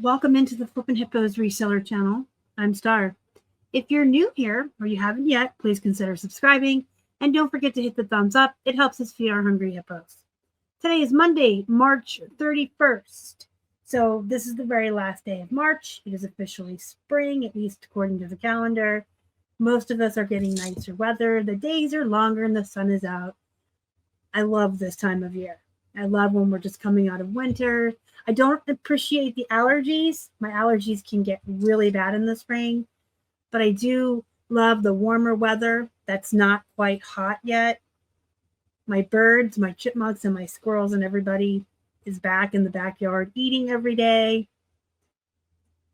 Welcome into the Flippin' Hippos reseller channel. I'm Star. If you're new here or you haven't yet, please consider subscribing and don't forget to hit the thumbs up. It helps us feed our hungry hippos. Today is Monday, March 31st. So this is the very last day of March. It is officially spring, at least according to the calendar. Most of us are getting nicer weather. The days are longer and the sun is out. I love this time of year. I love when we're just coming out of winter. I don't appreciate the allergies. My allergies can get really bad in the spring, but I do love the warmer weather that's not quite hot yet. My birds, my chipmunks, and my squirrels and everybody is back in the backyard eating every day.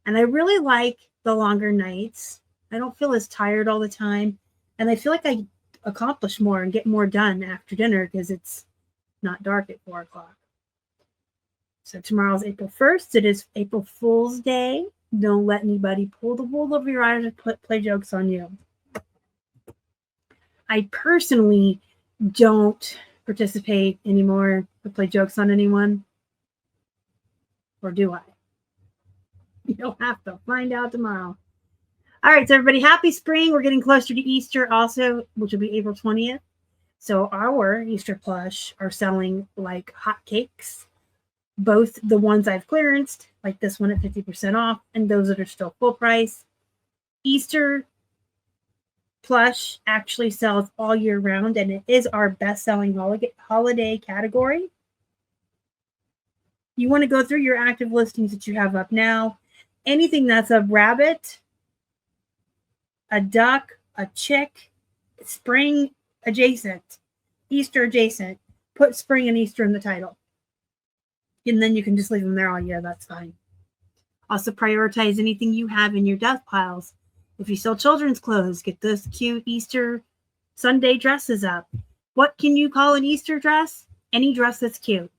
And I really like the longer nights. I don't feel as tired all the time. And I feel like I accomplish more and get more done after dinner because it's not dark at 4 o'clock. So tomorrow's April 1st. It is April Fool's Day. Don't let anybody pull the wool over your eyes or play jokes on you. I personally don't participate anymore to play jokes on anyone. Or do I? You'll have to find out tomorrow. All right, so everybody, happy spring. We're getting closer to Easter also, which will be April 20th. So our Easter plush are selling like hotcakes. Both the ones I've clearanced, like this one at 50% off, and those that are still full price. Easter plush actually sells all year round, and it is our best-selling holiday category. You want to go through your active listings that you have up now. Anything that's a rabbit, a duck, a chick, spring adjacent, Easter adjacent, put spring and Easter in the title. And then you can just leave them there all year. That's fine. Also prioritize anything you have in your death piles. If you sell children's clothes, get those cute Easter Sunday dresses up. What can you call an Easter dress? Any dress that's cute.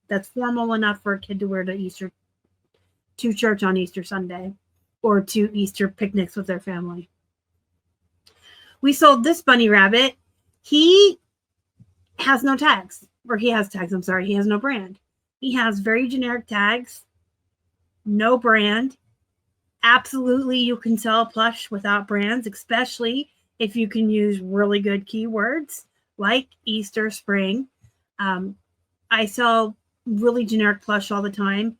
That's formal enough for a kid to wear to church on Easter Sunday or to Easter picnics with their family. We sold this bunny rabbit. He has no tags. Or he has tags, I'm sorry. He has no brand. He has very generic tags, no brand. Absolutely, you can sell plush without brands, especially if you can use really good keywords like Easter, spring. I sell really generic plush all the time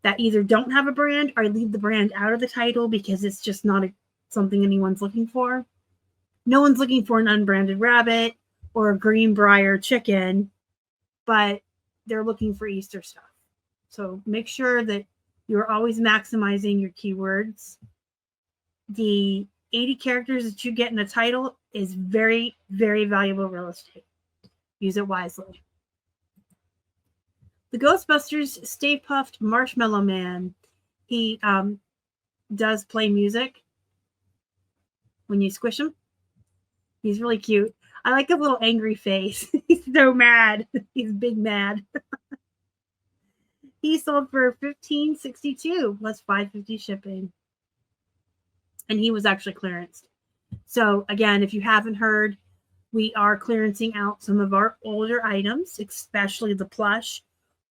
that either don't have a brand or I leave the brand out of the title because it's just not something anyone's looking for. No one's looking for an unbranded rabbit or a Greenbrier chicken, but they're looking for Easter stuff. So make sure that you're always maximizing your keywords. The 80 characters that you get in a title is very, very valuable real estate. Use it wisely. The Ghostbusters Stay Puffed Marshmallow Man. He does play music when you squish him. He's really cute. I like a little angry face. He's so mad. He's big mad. He sold for $15.62 plus $5.50 shipping. And he was actually clearanced. So again, if you haven't heard, we are clearancing out some of our older items, especially the plush.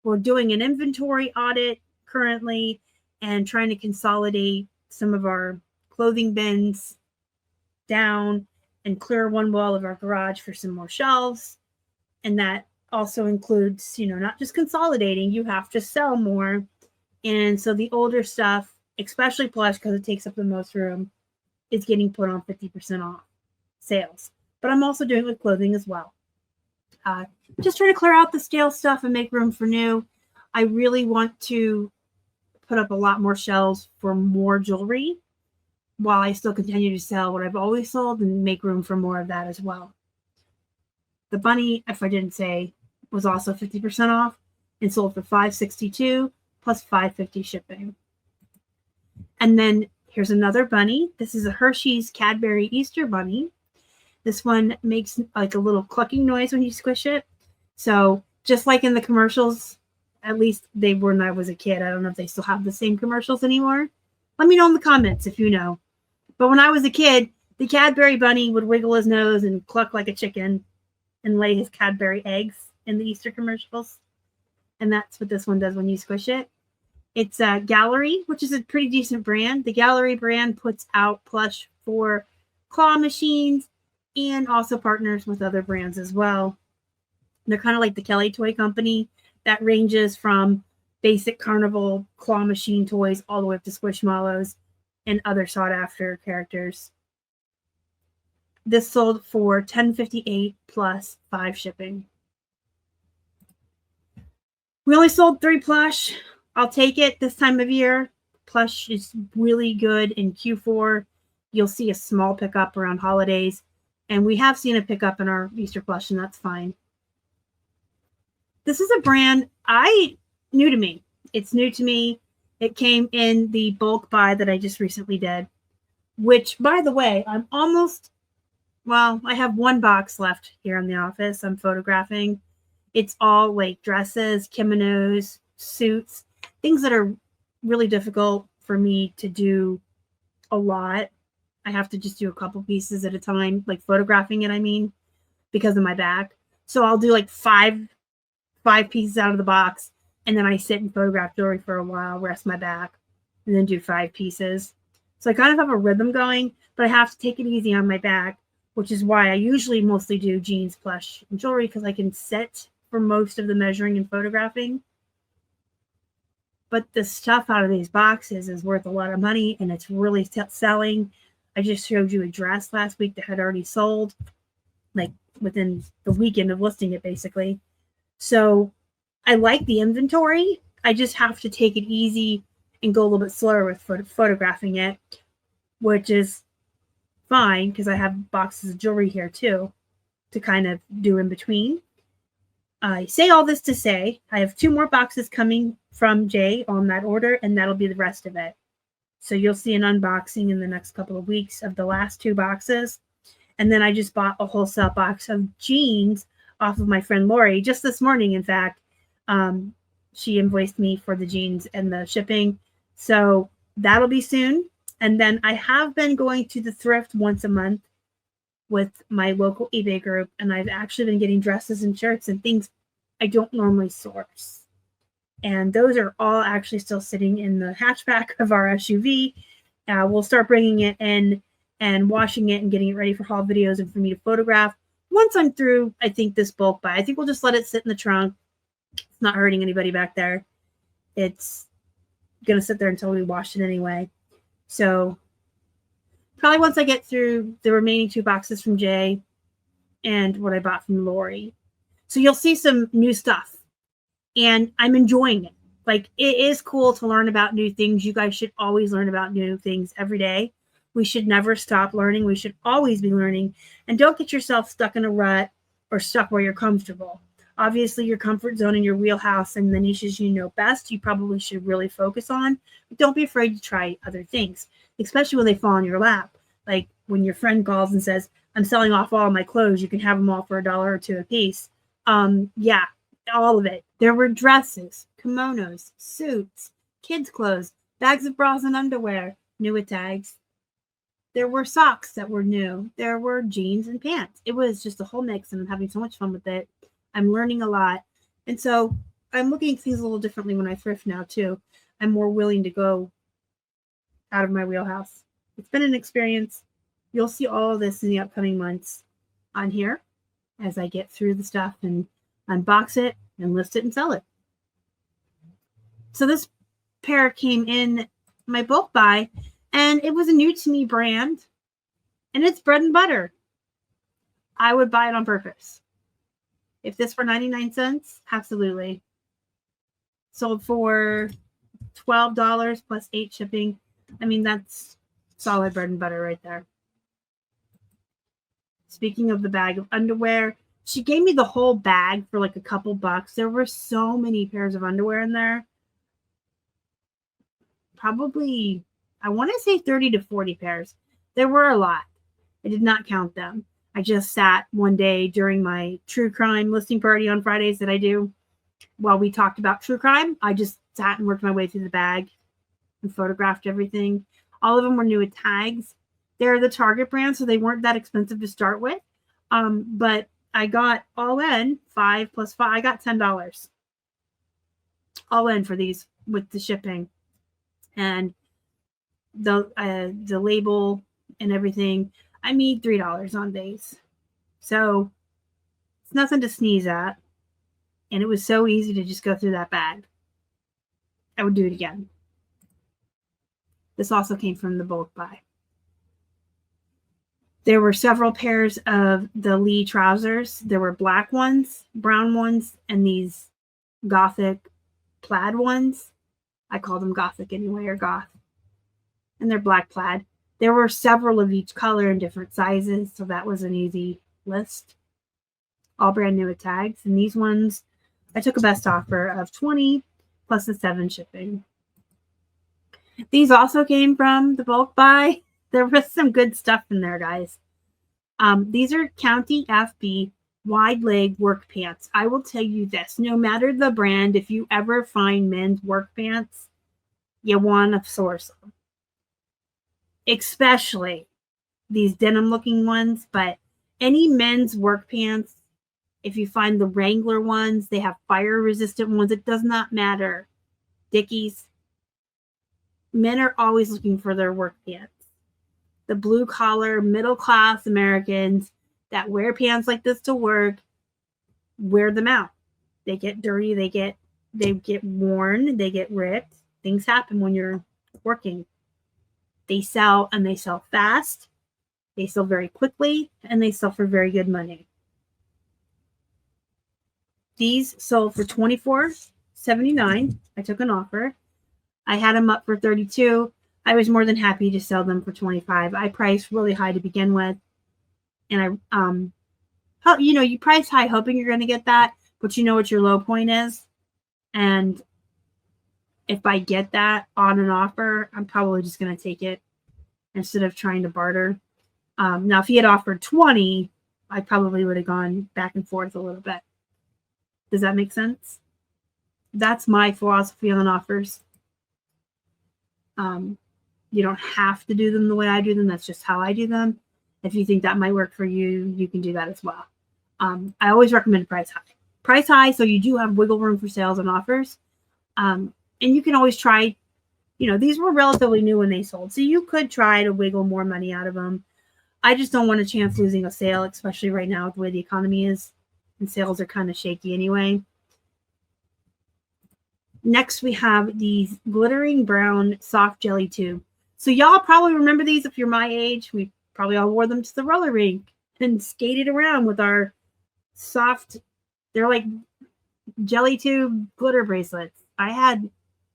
We're doing an inventory audit currently and trying to consolidate some of our clothing bins down and clear one wall of our garage for some more shelves. And that also includes, not just consolidating, you have to sell more. And so the older stuff, especially plush because it takes up the most room, is getting put on 50% off sales. But I'm also doing it with clothing as well. Just trying to clear out the stale stuff and make room for new. I really want to put up a lot more shelves for more jewelry while I still continue to sell what I've always sold and make room for more of that as well. The bunny, if I didn't say, was also 50% off and sold for $5.62 plus $5.50 shipping. And then here's another bunny. This is a Hershey's Cadbury Easter bunny. This one makes like a little clucking noise when you squish it. So just like in the commercials, at least they were when I was a kid. I don't know if they still have the same commercials anymore. Let me know in the comments if you know. But when I was a kid, the Cadbury bunny would wiggle his nose and cluck like a chicken and lay his Cadbury eggs in the Easter commercials. And that's what this one does when you squish it. It's a Gallery, which is a pretty decent brand. The Gallery brand puts out plush for claw machines and also partners with other brands as well. They're kind of like the Kelly Toy Company that ranges from basic carnival claw machine toys all the way up to Squishmallows and other sought after characters. This sold for $10.58 plus 5 shipping. We only sold 3 plush. I'll take it this time of year. Plush is really good in Q4. You'll see a small pickup around holidays. And we have seen a pickup in our Easter plush, and that's fine. This is a brand new to me. It's new to me. It came in the bulk buy that I just recently did, which, by the way, I have 1 box left here in the office. I'm photographing. It's all like dresses, kimonos, suits, things that are really difficult for me to do a lot. I have to just do a couple pieces at a time, like photographing it, I mean, because of my back. So I'll do like five pieces out of the box, and then I sit and photograph jewelry for a while, rest my back, and then do 5 pieces. So I kind of have a rhythm going, but I have to take it easy on my back, which is why I usually mostly do jeans, plush, and jewelry, because I can sit for most of the measuring and photographing. But the stuff out of these boxes is worth a lot of money, and it's really selling. I just showed you a dress last week that had already sold, like within the weekend of listing it, basically. So I like the inventory. I just have to take it easy and go a little bit slower with photographing it, which is fine because I have boxes of jewelry here too to kind of do in between. I say all this to say I have 2 more boxes coming from Jay on that order, and that'll be the rest of it. So you'll see an unboxing in the next couple of weeks of the last 2 boxes. And then I just bought a wholesale box of jeans off of my friend Lori just this morning. In fact, she invoiced me for the jeans and the shipping. So that'll be soon. And then I have been going to the thrift once a month with my local eBay group, and I've actually been getting dresses and shirts and things I don't normally source. And those are all actually still sitting in the hatchback of our SUV. We'll start bringing it in and washing it and getting it ready for haul videos and for me to photograph. Once I'm through, I think, this bulk buy, I think we'll just let it sit in the trunk. It's not hurting anybody back there. It's going to sit there until we wash it anyway. So probably once I get through the remaining 2 boxes from Jay and what I bought from Lori. So you'll see some new stuff. And I'm enjoying it. Like, it is cool to learn about new things. You guys should always learn about new things every day. We should never stop learning. We should always be learning. And don't get yourself stuck in a rut or stuck where you're comfortable. Obviously, your comfort zone and your wheelhouse and the niches you know best, you probably should really focus on. But don't be afraid to try other things, especially when they fall in your lap. Like when your friend calls and says, I'm selling off all my clothes. You can have them all for $1 or $2 a piece. Yeah, all of it. There were dresses, kimonos, suits, kids' clothes, bags of bras and underwear, new with tags. There were socks that were new. There were jeans and pants. It was just a whole mix, and I'm having so much fun with it. I'm learning a lot. And so I'm looking at things a little differently when I thrift now, too. I'm more willing to go out of my wheelhouse. It's been an experience. You'll see all of this in the upcoming months on here as I get through the stuff and unbox it and list it and sell it. So this pair came in my bulk buy, and it was a new to me brand, and it's bread and butter. I would buy it on purpose. If this were 99 cents, absolutely. Sold for $12 plus 8 shipping. I mean, that's solid bread and butter right there. Speaking of the bag of underwear, she gave me the whole bag for like a couple bucks. There were so many pairs of underwear in there. Probably, I want to say 30 to 40 pairs. There were a lot. I did not count them. I just sat one day during my true crime listing party on Fridays that I do. While we talked about true crime, I just sat and worked my way through the bag and photographed everything. All of them were new with tags. They're the Target brand, so they weren't that expensive to start with. But I got all in 5 plus 5. I got $10 all in for these with the shipping and the label and everything. I made $3 on these. So it's nothing to sneeze at. And it was so easy to just go through that bag. I would do it again. This also came from the bulk buy. There were several pairs of the Lee trousers. There were black ones, brown ones, and these gothic plaid ones. I call them gothic anyway, or goth. And they're black plaid. There were several of each color in different sizes, so that was an easy list. All brand new with tags. And these ones, I took a best offer of $20 plus the $7 shipping. These also came from the bulk buy. There was some good stuff in there, guys. These are County FB wide leg work pants. I will tell you this, no matter the brand, if you ever find men's work pants, you want to source them. Especially these denim looking ones, but any men's work pants, if you find the Wrangler ones, they have fire resistant ones. It does not matter. Dickies. Men are always looking for their work pants. The blue collar, middle class Americans that wear pants like this to work, wear them out. They get dirty, they get worn, they get ripped. Things happen when you're working. They sell, and they sell fast. They sell very quickly, and they sell for very good money. These sold for $24.79. I took an offer. I had them up for $32. I was more than happy to sell them for $25. I priced really high to begin with, and you price high hoping you're going to get that, but you know what your low point is. And if I get that on an offer, I'm probably just going to take it instead of trying to barter. Now, if he had offered $20, I probably would have gone back and forth a little bit. Does that make sense? That's my philosophy on offers. You don't have to do them the way I do them. That's just how I do them. If you think that might work for you, you can do that as well. I always recommend price high. Price high so you do have wiggle room for sales and offers. And you can always try, these were relatively new when they sold. So you could try to wiggle more money out of them. I just don't want a chance losing a sale, especially right now with the way the economy is. And sales are kind of shaky anyway. Next, we have these glittering brown soft jelly tube. So y'all probably remember these if you're my age. We probably all wore them to the roller rink and skated around with our soft, they're like jelly tube glitter bracelets. I had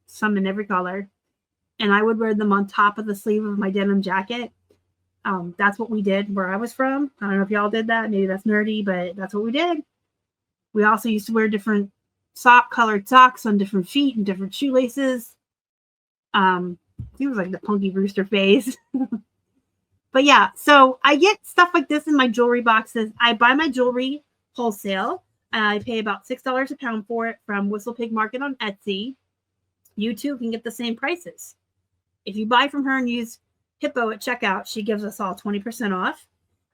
some in every color, and I would wear them on top of the sleeve of my denim jacket. That's what we did where I was from. I don't know if y'all did that. Maybe that's nerdy, but that's what we did. We also used to wear different colored socks on different feet and different shoelaces. It was like the punky rooster phase. But yeah, so I get stuff like this in my jewelry boxes. I buy my jewelry wholesale. I pay about $6 a pound for it from Whistle Pig Market on Etsy. You too can get the same prices. If you buy from her and use HIPPO at checkout, she gives us all 20% off.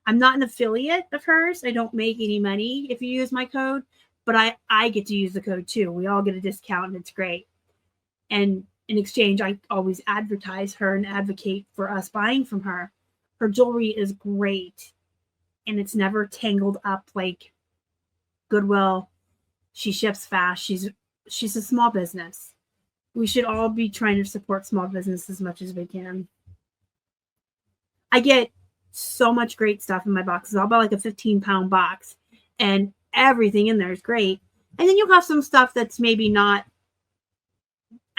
I'm not an affiliate of hers. I don't make any money if you use my code, but I get to use the code too. We all get a discount, and it's great. And in exchange, I always advertise her and advocate for us buying from her. Her jewelry is great, and it's never tangled up like Goodwill. She ships fast. She's a small business. We should all be trying to support small business as much as we can. I get so much great stuff in my boxes. I'll buy like a 15-pound box, and everything in there is great. And then you'll have some stuff that's maybe not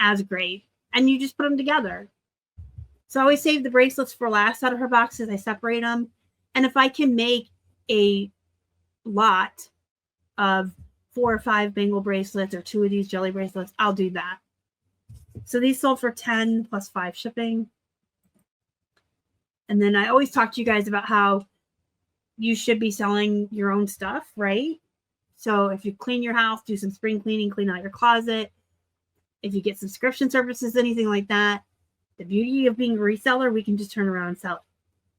as great, and you just put them together. So I always save the bracelets for last out of her boxes. I separate them. And if I can make a lot of 4 or 5 bangle bracelets or 2 of these jelly bracelets, I'll do that. So these sold for $10 plus $5 shipping. And then I always talk to you guys about how you should be selling your own stuff, right? So if you clean your house, do some spring cleaning, clean out your closet. If you get subscription services, anything like that, the beauty of being a reseller, we can just turn around and sell it.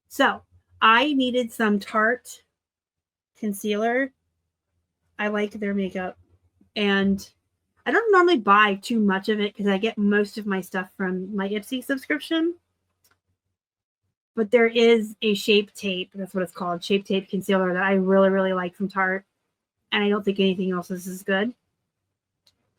So I needed some Tarte concealer. I like their makeup. And I don't normally buy too much of it because I get most of my stuff from my Ipsy subscription. But there is a Shape Tape, that's what it's called, Shape Tape Concealer, that I really, really like from Tarte. And I don't think anything else is as good.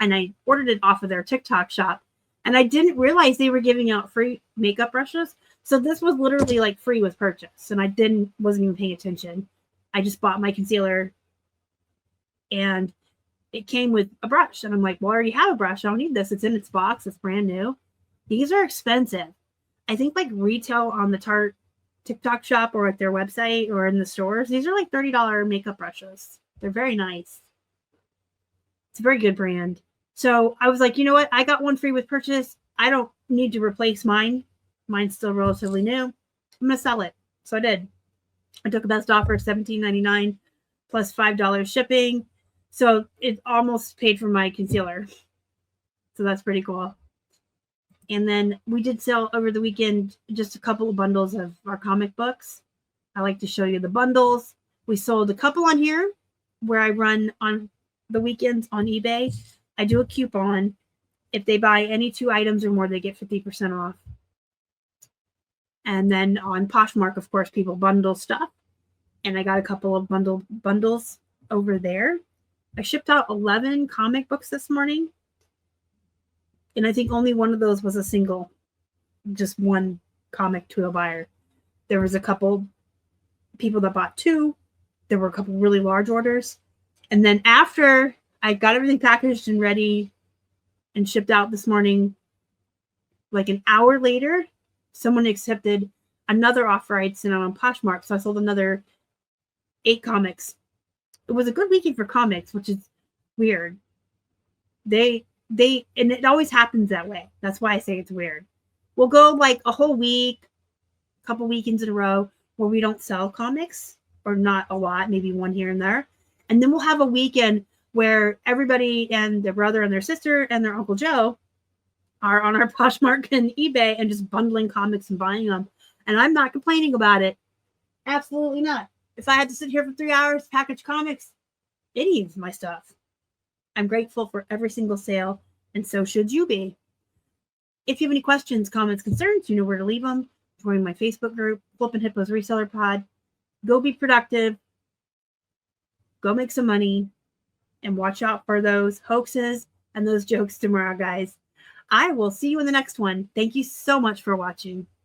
And I ordered it off of their TikTok shop. And I didn't realize they were giving out free makeup brushes. So this was literally like free with purchase. And I wasn't even paying attention. I just bought my concealer and it came with a brush. And I'm like, well, I already have a brush. I don't need this. It's in its box. It's brand new. These are expensive. I think like retail on the Tarte TikTok shop or at their website or in the stores, these are like $30 makeup brushes. They're very nice. It's a very good brand. So I was like, you know what? I got one free with purchase. I don't need to replace mine. Mine's still relatively new. I'm going to sell it. So I did. I took a best offer, $17.99 plus $5 shipping. So it almost paid for my concealer. So that's pretty cool. And then we did sell over the weekend just a couple of bundles of our comic books. I like to show you the bundles. We sold a couple on here where I run on the weekends on eBay. I do a coupon. If they buy any 2 items or more, they get 50% off. And then on Poshmark, of course, people bundle stuff. And I got a couple of bundles over there. I shipped out 11 comic books this morning. And I think only one of those was a single, just one comic to a buyer. There was a couple people that bought 2. There were a couple really large orders. And then after I got everything packaged and ready and shipped out this morning, like an hour later, someone accepted another offer I'd sent out on Poshmark. So I sold another 8 comics. It was a good weekend for comics, which is weird. And it always happens that way. That's why I say it's weird. We'll go like a whole week, a couple weekends in a row where we don't sell comics, or not a lot, maybe one here and there. And then we'll have a weekend where everybody and their brother and their sister and their Uncle Joe are on our Poshmark and eBay and just bundling comics and buying them. And I'm not complaining about it. Absolutely not. If I had to sit here for 3 hours, package comics, it eats my stuff. I'm grateful for every single sale, and so should you be. If you have any questions, comments, concerns, you know where to leave them. Join my Facebook group, Flippin' Hippos Reseller Pod. Go be productive. Go make some money. And watch out for those hoaxes and those jokes tomorrow, guys. I will see you in the next one. Thank you so much for watching.